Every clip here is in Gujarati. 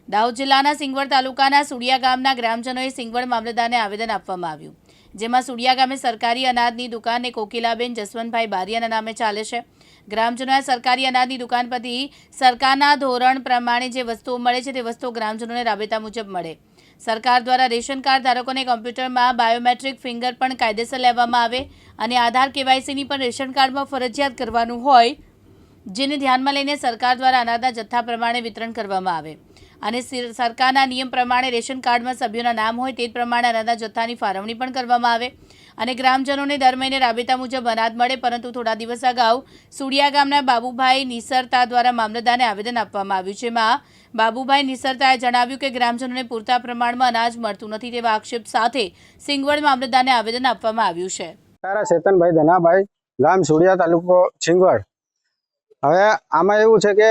દાહોદ જિલ્લાના સિંગવડ તાલુકાના સુડિયા ગામના ગ્રામજનોએ સિંગવડ મામલતદારને આવેદન આપવામાં આવ્યું, જેમાં સુડિયા ગામે સરકારી અનાજની દુકાન કોકિલાબેન જસવંતભાઈ બારિયાના નામે ચાલે છે। ગ્રામજનોએ સરકારી અનાજની દુકાન પરથી સરકારના ધોરણ પ્રમાણે જે વસ્તુઓ મળે છે તે વસ્તુઓ ગ્રામજનોને રાબેતા મુજબ મળે। સરકાર દ્વારા રેશન કાર્ડ ધારકોને કમ્પ્યુટરમાં બાયોમેટ્રિક ફિંગર પણ કાયદેસર લેવામાં આવે અને આધાર કેવાયસીની પણ રેશન કાર્ડમાં ફરજિયાત કરવાનું હોય, જેને ધ્યાનમાં લઈને સરકાર દ્વારા અનાજના જથ્થા પ્રમાણે વિતરણ કરવામાં આવે અને સરકારના નિયમ પ્રમાણે રેશન કાર્ડમાં સભ્યોના નામ હોય તે જ પ્રમાણે અનાજના જથ્થાની ફાળવણી પણ કરવામાં આવે અને ગ્રામજનોને દર મહિને રાબેતા મુજબ અનાજ મળે। પરંતુ થોડા દિવસ અગાઉ સુડિયા ગામના બાબુભાઈ નિસરતા દ્વારા મામલતદારને આવેદન આપવામાં આવ્યું, જેમાં બાબુભાઈ નિસરતાએ જણાવ્યું કે ગ્રામજનોને પૂરતા પ્રમાણમાં અનાજ મળતું નથી તેવા આક્ષેપ સાથે સિંગવડ મામલતદારને આવેદન આપવામાં આવ્યું છે। તારા ચેતનભાઈ ધનાભાઈ, ગામ સુડિયા, તાલુકો સિંગવડ। હવે આમાં એવું છે કે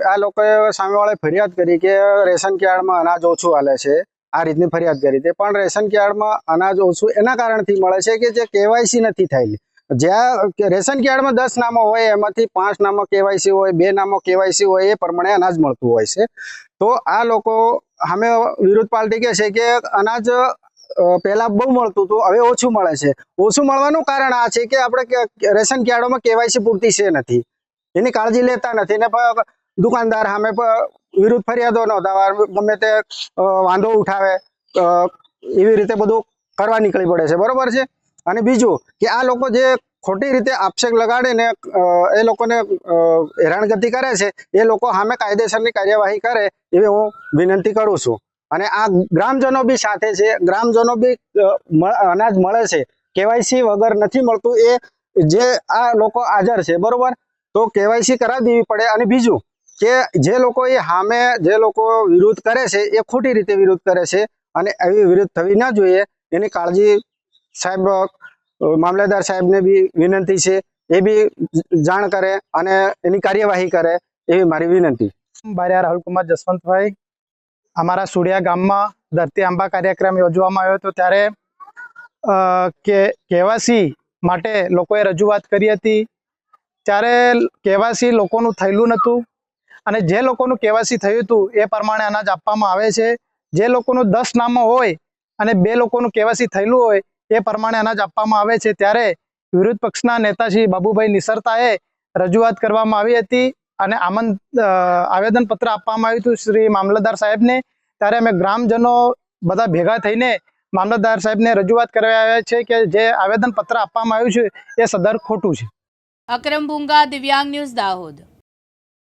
આ લોકોએ સામેવાળાએ ફરિયાદ કરી કે રેશન કાર્ડમાં અનાજ ઓછું હાલે છે, આ રીતની ફરિયાદ કરી હતી। પણ રેશન કાર્ડમાં અનાજ ઓછું એના કારણથી મળે છે કે જે કેવાયસી નથી થયેલી। જ્યાં રેશન કાર્ડમાં 10 નામો હોય એમાંથી 5 નામો કેવાયસી હોય, 2 નામો કેવાયસી હોય, એ પ્રમાણે અનાજ મળતું હોય છે। તો આ લોકો સામે વિરોધ પાર્ટી કહે છે કે અનાજ પહેલા બહુ મળતું હતું, હવે ઓછું મળે છે। ઓછું મળવાનું કારણ આ છે કે આપણે રેશન કાર્ડોમાં કેવાયસી પૂરતી છે નથી, એની કાળજી લેતા નથી ને દુકાનદાર સામે વિરુદ્ધ ફરિયાદો નોંધાવે, ગમે તે વાંધો ઉઠાવે, એવી રીતે બધું કરવા નીકળી પડે છે, બરોબર છે। અને બીજું કે આ લોકો જે ખોટી રીતે આક્ષેપ લગાડીને એ લોકોને હેરાનગતિ કરે છે, એ લોકો સામે કાયદેસરની કાર્યવાહી કરે એવી હું વિનંતી કરું છું। અને આ ગ્રામજનો બી સાથે છે, ગ્રામજનો બી અનાજ મળે છે, કેવાયસી વગર નથી મળતું, એ જે આ લોકો હાજર છે, બરોબર। તો કેવાયસી કરાવી દેવી પડે। અને બીજું કે જે લોકો એ સામે જે લોકો વિરોધ કરે છે એ ખોટી રીતે વિરોધ કરે છે અને એવી વિરોધ થવી ના જોઈએ, એની કાળજી સાહેબ મામલતદાર સાહેબને બી વિનંતી છે, એ બી જાણ કરે અને એની કાર્યવાહી કરે એવી મારી વિનંતી। બારિયા રાહુલ કુમાર જસવંતભાઈ, અમારા સુડિયા ગામમાં ધરતી આંબા કાર્યક્રમ યોજવામાં આવ્યો હતો, ત્યારે કેવાયસી માટે લોકોએ રજૂઆત કરી હતી। ત્યારે કેવાયસી લોકોનું થયેલું નહોતું અને જે લોકોનું કેવાયસી થયું હતું એ પ્રમાણે અનાજ આપવામાં આવે છે। જે લોકોનું 10 નામો હોય અને 2 લોકોનું કેવાયસી થયેલું હોય એ પ્રમાણે અનાજ આપવામાં આવે છે। ત્યારે વિરોધ પક્ષના નેતા શ્રી બાબુભાઈ નિસરતાએ રજૂઆત કરવામાં આવી હતી અને આવેદનપત્ર આપવામાં આવ્યું હતું શ્રી મામલતદાર સાહેબને। ત્યારે અમે ગ્રામજનો બધા ભેગા થઈને મામલતદાર સાહેબને રજૂઆત કરવા આવ્યા છે કે જે આવેદનપત્ર આપવામાં આવ્યું છે એ સદર ખોટું છે। અકરમ ભૂંગા, દિવ્યાંગ ન્યૂઝ, દાહોદ।